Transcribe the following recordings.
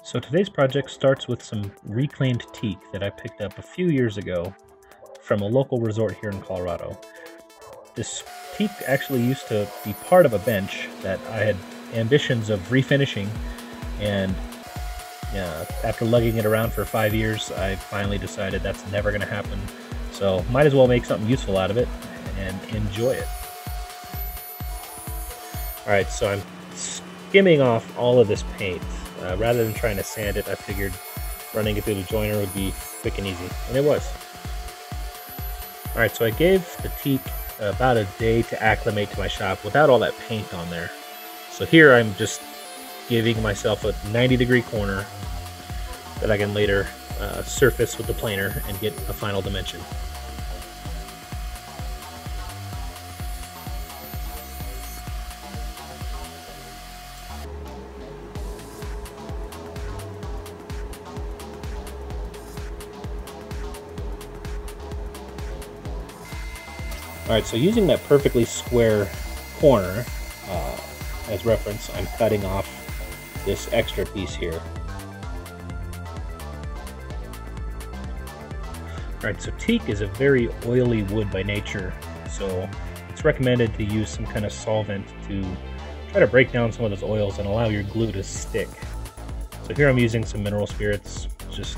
So today's project starts with some reclaimed teak that I picked up a few years ago from a local resort here in Colorado. This teak actually used to be part of a bench that I had ambitions of refinishing, and after lugging it around for 5 years, I finally decided that's never going to happen. So might as well make something useful out of it and enjoy it. Alright, so I'm skimming off all of this paint. Rather than trying to sand it, I figured running it through the joiner would be quick and easy, and it was. Alright, so I gave the teak about a day to acclimate to my shop without all that paint on there. So here I'm just giving myself a 90-degree corner that I can later surface with the planer and get a final dimension. Alright, so using that perfectly square corner as reference, I'm cutting off this extra piece here. Alright, so teak is a very oily wood by nature, so it's recommended to use some kind of solvent to try to break down some of those oils and allow your glue to stick. So here I'm using some mineral spirits, just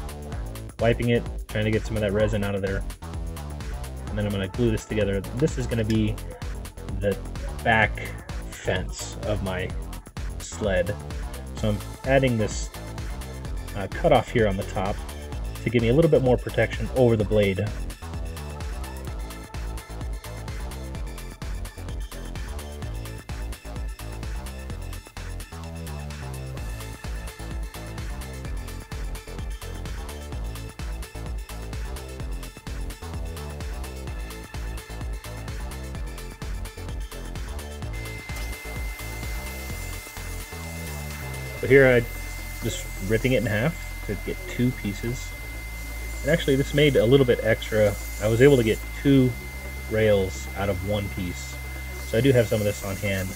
wiping it, trying to get some of that resin out of there. And then I'm going to glue this together. This is going to be the back fence of my sled. So I'm adding this cutoff here on the top to give me a little bit more protection over the blade. So here I'm just ripping it in half to get two pieces. And actually this made a little bit extra. I was able to get 2 rails out of 1 piece. So I do have some of this on hand.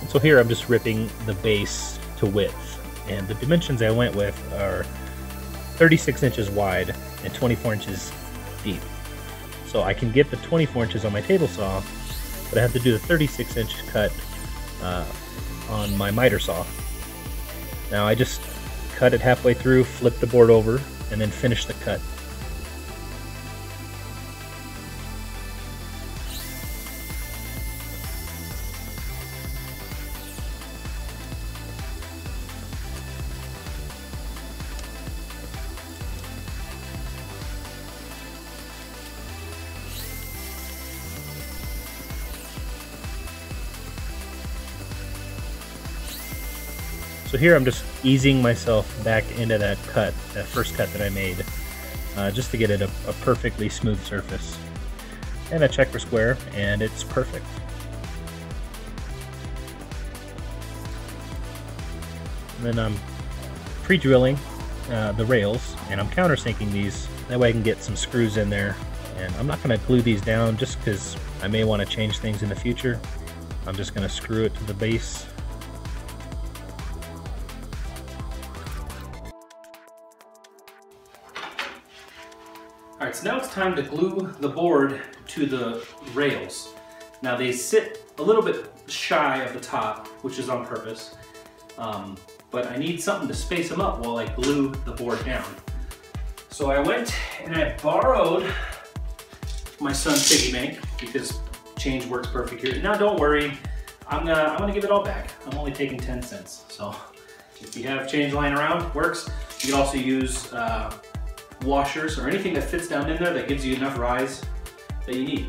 And so here I'm just ripping the base to width. And the dimensions I went with are 36 inches wide and 24 inches deep. So I can get the 24 inches on my table saw, but I have to do the 36-inch cut on my miter saw. Now I just cut it halfway through, flip the board over, and then finish the cut. So here I'm just easing myself back into that cut, that first cut that I made, just to get it a perfectly smooth surface. And I check for square, and it's perfect. And then I'm pre-drilling the rails, and I'm countersinking these. That way I can get some screws in there. And I'm not going to glue these down just because I may want to change things in the future. I'm just going to screw it to the base. Alright, so now it's time to glue the board to the rails. Now they sit a little bit shy of the top, which is on purpose, but I need something to space them up while I glue the board down. So I went and I borrowed my son's piggy bank because change works perfect here. Now don't worry, I'm gonna give it all back. I'm only taking 10 cents. So if you have change lying around, works. You can also use washers or anything that fits down in there that gives you enough rise that you need.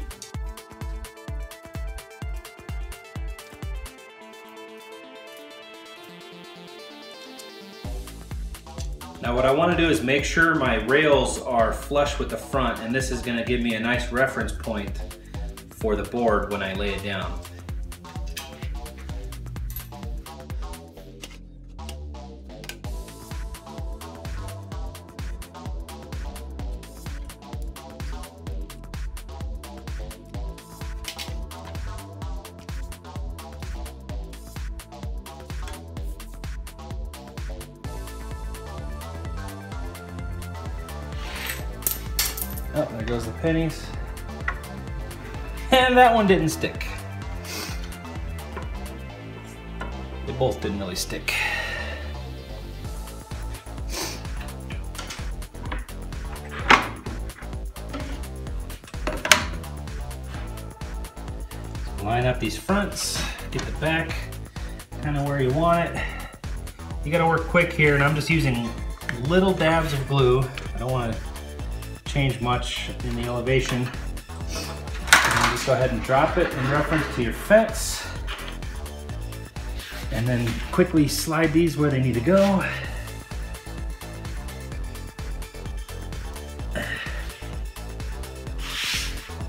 Now what I want to do is make sure my rails are flush with the front, and this is going to give me a nice reference point for the board when I lay it down. Oh, there goes the pennies. And that one didn't stick. They both didn't really stick. So line up these fronts, get the back kind of where you want it. You gotta work quick here, and I'm just using little dabs of glue. I don't want to change much in the elevation. And just go ahead and drop it in reference to your fence. And then quickly slide these where they need to go.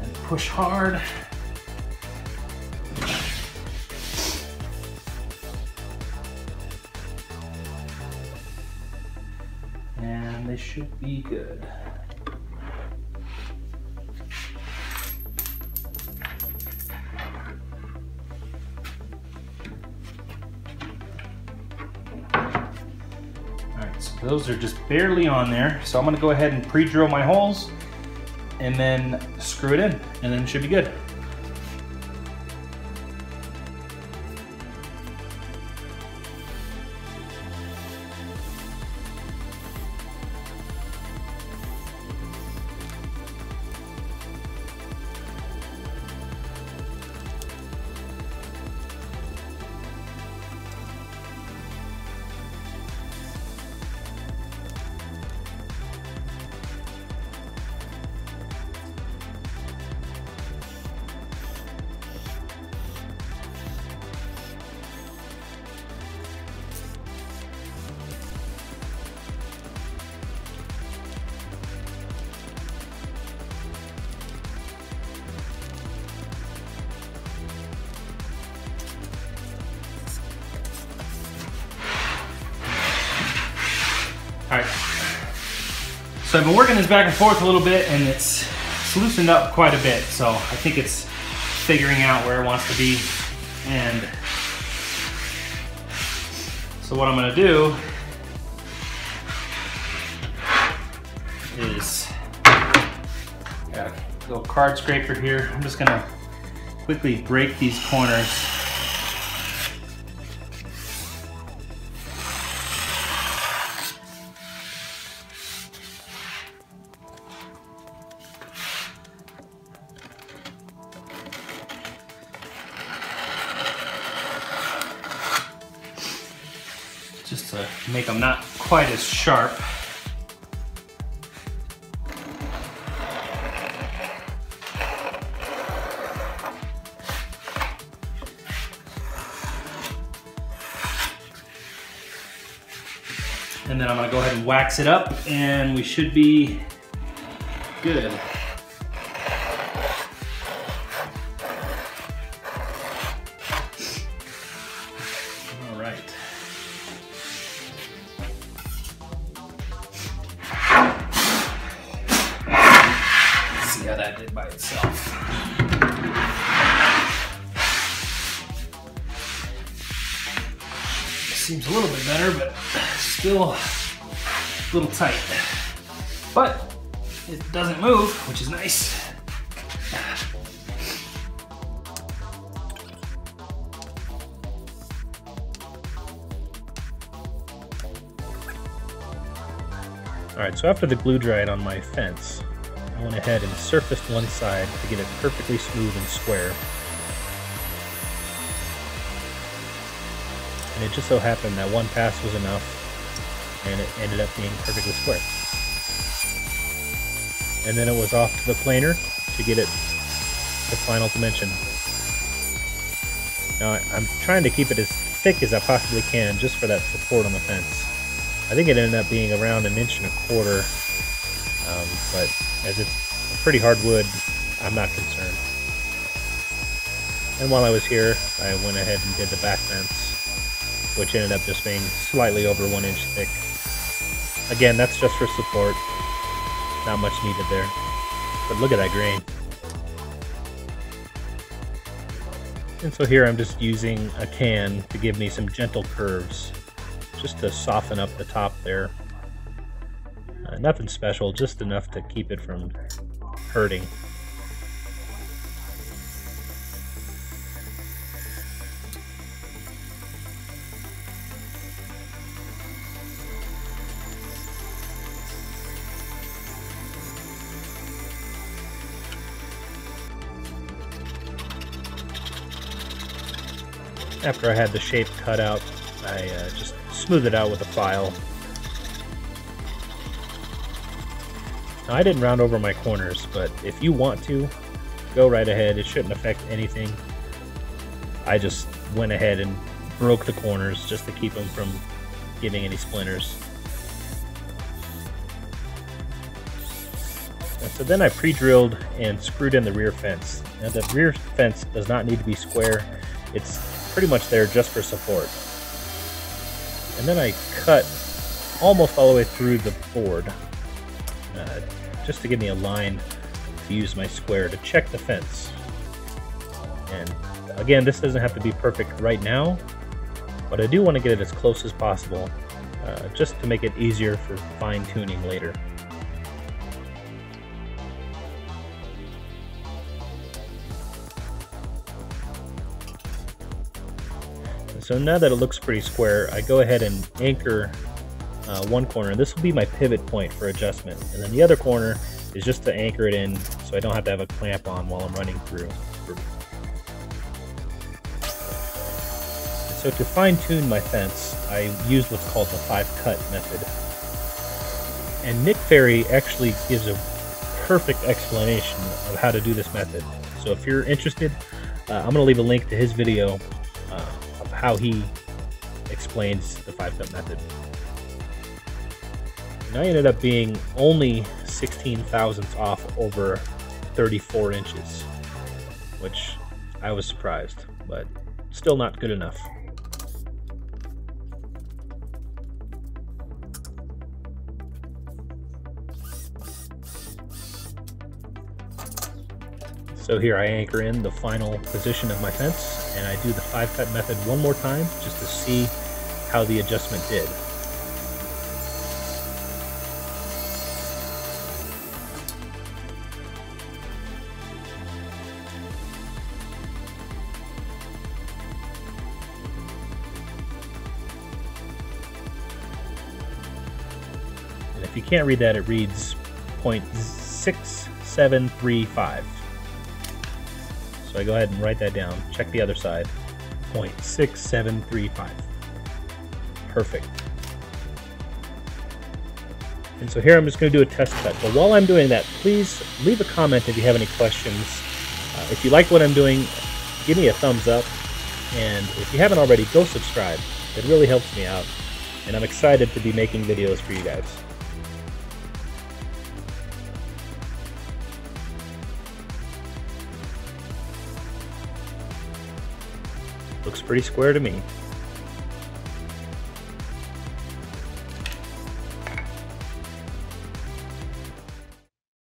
And push hard. And they should be good. Those are just barely on there, so I'm going to go ahead and pre-drill my holes and then screw it in, and then it should be good. All right, so I've been working this back and forth a little bit, and it's loosened up quite a bit, so I think it's figuring out where it wants to be. And so what I'm gonna do is, got a little card scraper here. I'm just gonna quickly break these corners. Just to make them not quite as sharp. And then I'm gonna go ahead and wax it up, and we should be good. All right. See how that did by itself. Seems a little bit better, but still a little tight. But it doesn't move, which is nice. All right, so after the glue dried on my fence, I went ahead and surfaced one side to get it perfectly smooth and square. And it just so happened that one pass was enough, and it ended up being perfectly square. And then it was off to the planer to get it the final dimension. Now I'm trying to keep it as thick as I possibly can just for that support on the fence. I think it ended up being around 1.25 inches, but as it's a pretty hard wood, I'm not concerned. And while I was here, I went ahead and did the back fence, which ended up just being slightly over 1 inch thick. Again, that's just for support. Not much needed there. But look at that grain. And so here I'm just using a can to give me some gentle curves, just to soften up the top there. Nothing special, just enough to keep it from hurting. After I had the shape cut out, I just smoothed it out with a file. Now, I didn't round over my corners, but if you want to, go right ahead. It shouldn't affect anything. I just went ahead and broke the corners just to keep them from getting any splinters. And so then I pre-drilled and screwed in the rear fence. Now the rear fence does not need to be square. It's pretty much there just for support. And then I cut almost all the way through the board just to give me a line to use my square to check the fence. And again, this doesn't have to be perfect right now, but I do want to get it as close as possible just to make it easier for fine-tuning later. So now that it looks pretty square, I go ahead and anchor one corner. This will be my pivot point for adjustment. And then the other corner is just to anchor it in so I don't have to have a clamp on while I'm running through. So to fine tune my fence, I use what's called the 5-cut method. And Nick Ferry actually gives a perfect explanation of how to do this method. So if you're interested, I'm going to leave a link to his video of how he explains the 5-cut method. And I ended up being only 16 thousandths off over 34 inches, which I was surprised, but still not good enough. So here I anchor in the final position of my fence, and I do the 5-cut method one more time just to see how the adjustment did. And if you can't read that, it reads 0.6735. So I go ahead and write that down. Check the other side. 0.6735. Perfect. And so here I'm just going to do a test cut. But while I'm doing that, please leave a comment if you have any questions. If you like what I'm doing, give me a thumbs up. And if you haven't already, go subscribe. It really helps me out. And I'm excited to be making videos for you guys. Looks pretty square to me.